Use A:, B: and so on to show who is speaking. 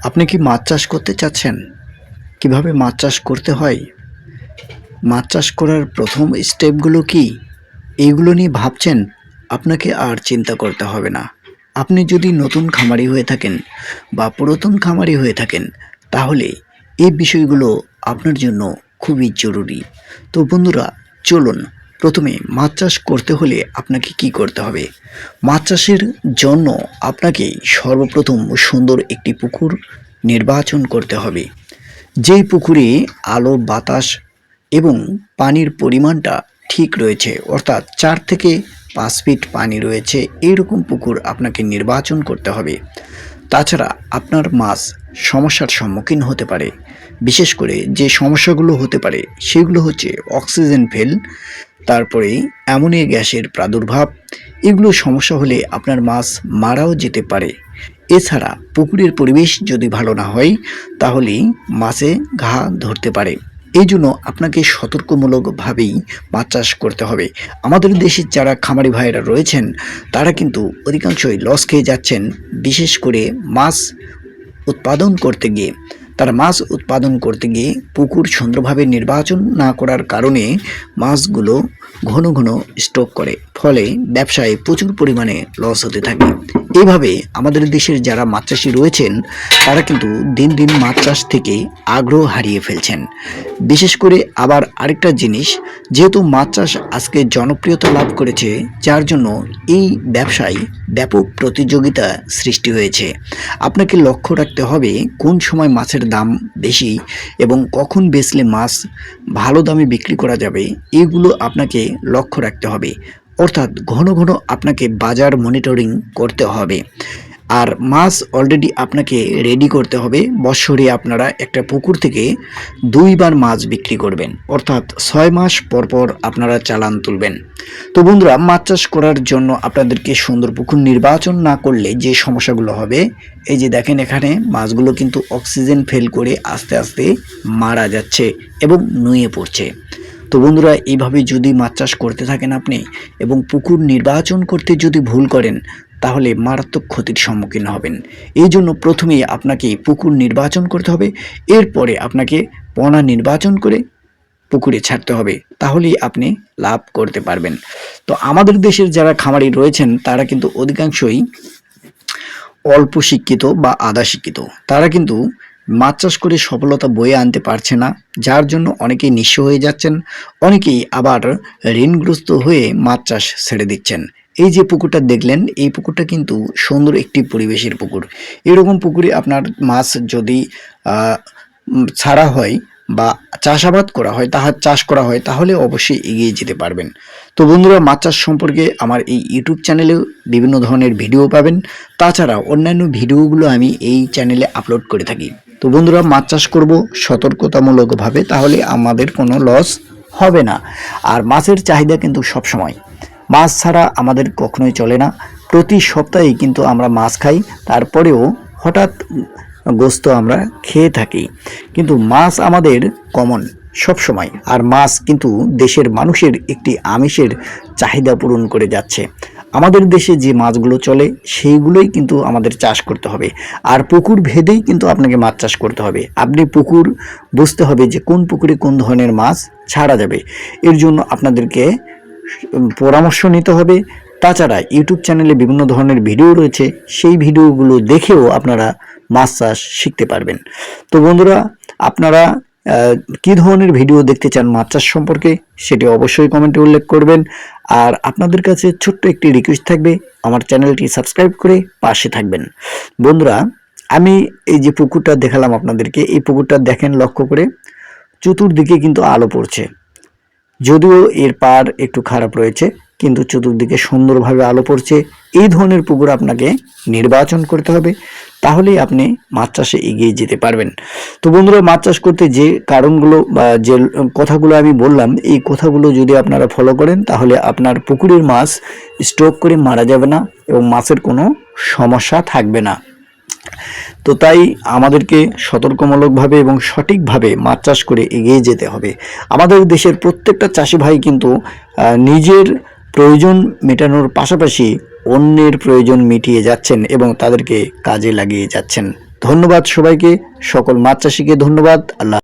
A: আপনি কি মাছ চাষ করতে চাচ্ছেন? কিভাবে মাছ চাষ করতে হয়? মাছ চাষ করার প্রথম স্টেপগুলো কি? এইগুলো নিয়ে ভাবছেন? আপনাকে আর চিন্তা করতে হবে না। আপনি যদি নতুন খামারি হয়ে থাকেন বা পুরাতন খামারি হয়ে থাকেন, তাহলে এই বিষয়গুলো আপনার জন্য খুবই জরুরি। তো বন্ধুরা, চলুন প্রথমে মাছ চাষ করতে হলে আপনাকে কি করতে হবে? মাছ চাষের জন্য আপনাকে সর্বপ্রথম সুন্দর একটি পুকুর নির্বাচন করতে হবে। যেই পুকুরে আলো বাতাস এবং পানির পরিমাণটা ঠিক রয়েছে, অর্থাৎ 4 থেকে 5 ফিট পানি রয়েছে, এইরকম পুকুর আপনাকে নির্বাচন করতে হবে। তাছাড়া আপনার মাছ সমস্যার সম্মুখীন হতে পারে। বিশেষ করে যে সমস্যাগুলো হতে পারে সেগুলো হচ্ছে অক্সিজেন ফেল, তারপরে অ্যামোনিয়া গ্যাসের প্রাদুর্ভাব। এগুলো সমস্যা হলে আপনার মাছ মারাও যেতে পারে। এছাড়া পুকুরের পরিবেশ যদি ভালো না হয়, তাহলে মাছে ঘা ধরতে পারে। এই জন্য আপনাকে সতর্কমূলকভাবেই মাছ চাষ করতে হবে। আমাদের দেশের যারা খামারি ভাইয়েরা রয়েছেন, তারা কিন্তু অধিকাংশই লস খেয়ে যাচ্ছেন, বিশেষ করে মাছ উৎপাদন করতে গিয়ে। তারা মাছ উৎপাদন করতে গিয়ে পুকুর সুন্দরভাবে নির্বাচন না করার কারণে মাছগুলো ঘন ঘন স্টক করে, ফলে ব্যবসায় প্রচুর পরিমাণে লস হতে থাকে। এইভাবে আমাদের দেশের যারা মাছ চাষি রয়েছেন, তারা কিন্তু দিন দিন মাছ চাষ থেকে আগ্রহ হারিয়ে ফেলছেন। বিশেষ করে আবার আরেকটা জিনিস, যেহেতু মাছ চাষ আজকে জনপ্রিয়তা লাভ করেছে, যার জন্য এই ব্যবসায় ব্যাপক প্রতিযোগিতা সৃষ্টি হয়েছে। আপনাকে লক্ষ্য রাখতে হবে কোন সময় মাছের দাম বেশি এবং কখন বেচলে মাছ ভালো দামে বিক্রি করা যাবে, এগুলো আপনাকে লক্ষ্য রাখতে হবে। অর্থাৎ ঘন ঘন আপনাকে বাজার মনিটরিং করতে হবে। আর মাছ অলরেডি আপনাকে রেডি করতে হবে। বৎসরে আপনারা একটা পুকুর থেকে 2বার মাছ বিক্রি করবেন, অর্থাৎ 6 মাস পর পর আপনারা চালান তুলবেন। তো বন্ধুরা, মাছ চাষ করার জন্য আপনাদেরকে সুন্দর পুকুর নির্বাচন না করলে যে সমস্যাগুলো হবে, এই যে দেখেন এখানে মাছগুলো কিন্তু অক্সিজেন ফেল করে আস্তে আস্তে মারা যাচ্ছে এবং নুয়ে পড়ছে। তো বন্ধুরা, এইভাবে যদি মাছ চাষ করতে থাকেন আপনি এবং পুকুর নির্বাচন করতে যদি ভুল করেন, তাহলে মারাত্মক ক্ষতির সম্মুখীন হবেন। এই জন্য প্রথমেই আপনাকে পুকুর নির্বাচন করতে হবে, এরপরে আপনাকে পোনা নির্বাচন করে পুকুরে ছাড়তে হবে, তাহলেই আপনি লাভ করতে পারবেন। তো আমাদের দেশের যারা খামারি রয়েছেন, তারা কিন্তু অধিকাংশই অল্প শিক্ষিত বা আধা শিক্ষিত। তারা কিন্তু মাছ চাষ করে সফলতা বয়ে আনতে পারছে না, যার জন্য অনেকেই নিঃস্ব হয়ে যাচ্ছেন, অনেকেই আবার ঋণগ্রস্ত হয়ে মাছ চাষ ছেড়ে দিচ্ছেন। এই যে পুকুরটা দেখলেন, এই পুকুরটা কিন্তু সুন্দর একটি পরিবেশের পুকুর। এরকম পুকুরে আপনার মাছ যদি ছাড়া হয় বা চাষাবাদ করা হয়, চাষ করা হয়, তাহলে অবশ্যই এগিয়ে যেতে পারবেন। তো বন্ধুরা, মাছ চাষ সম্পর্কে আমার এই ইউটিউব চ্যানেলেও বিভিন্ন ধরনের ভিডিও পাবেন। তাছাড়া অন্যান্য ভিডিওগুলো আমি এই চ্যানেলে আপলোড করে থাকি। তো বন্ধুরা, মাছ চাষ করব সতর্কতামূলকভাবে, তাহলে আমাদের কোনো লস হবে না। আর মাছের চাহিদা কিন্তু সবসময়, মাছ ছাড়া আমাদের কখনোই চলে না। প্রতি সপ্তাহেই কিন্তু আমরা মাছ খাই, তারপরেও হঠাৎ গোস্ত আমরা খেয়ে থাকি, কিন্তু মাছ আমাদের কমন সব সময়। আর মাছ কিন্তু দেশের মানুষের একটি আমিষের চাহিদা পূরণ করে যাচ্ছে। আমাদের দেশে যে মাছগুলো চলে সেইগুলোই কিন্তু আমাদের চাষ করতে হবে। আর পুকুর ভেদেই কিন্তু আপনাকে মাছ চাষ করতে হবে। আপনি পুকুর বুঝতে হবে যে কোন পুকুরে কোন ধরনের মাছ ছাড়া যাবে, এর জন্য আপনাদেরকে পরামর্শ নিতে হবে। তাছাড়া ইউটিউব চ্যানেলে বিভিন্ন ধরনের ভিডিও রয়েছে, সেই ভিডিওগুলো দেখেও আপনারা মাছ চাষ শিখতে পারবেন। তো বন্ধুরা, আপনারা কি ধরনের ভিডিও দেখতে চান মাছ চাষ সম্পর্কে, সেটি অবশ্যই কমেন্টে উল্লেখ করবেন। আর আপনাদের কাছে ছোট্ট একটি রিকোয়েস্ট থাকবে, আমার চ্যানেলটি সাবস্ক্রাইব করে পাশে থাকবেন। বন্ধুরা, আমি এই যে পুকুরটা দেখালাম আপনাদেরকে, এই পুকুরটা দেখেন লক্ষ্য করে, চতুর্দিকে কিন্তু আলো পড়ছে। যদিও এর পার একটু খারাপ রয়েছে, কিন্তু চতুর্দিকে সুন্দরভাবে আলো পড়ছে। এই ধরনের পুকুর আপনাকে নির্বাচন করতে হবে, তাহলেই আপনি মাছ চাষে এগিয়ে যেতে পারবেন। তো বন্ধুরা, মাছ চাষ করতে যে কারণগুলো বা যে কথাগুলো আমি বললাম, এই কথাগুলো যদি আপনারা ফলো করেন, তাহলে আপনার পুকুরের মাছ স্টক করে মারা যাবে না এবং মাছের কোনো সমস্যা থাকবে না। তো তাই আমাদেরকে সতর্কমূলকভাবে এবং সঠিকভাবে মাছ চাষ করে এগিয়ে যেতে হবে। আমাদের দেশের প্রত্যেকটা চাষি ভাই কিন্তু নিজের প্রয়োজন মেটানোর পাশাপাশি অন্যের প্রয়োজন মিটিয়ে যাচ্ছেন এবং তাদেরকে কাজে লাগিয়ে যাচ্ছেন। ধন্যবাদ সবাইকে, সকল মাছ চাষিকে ধন্যবাদ। আল্লাহ।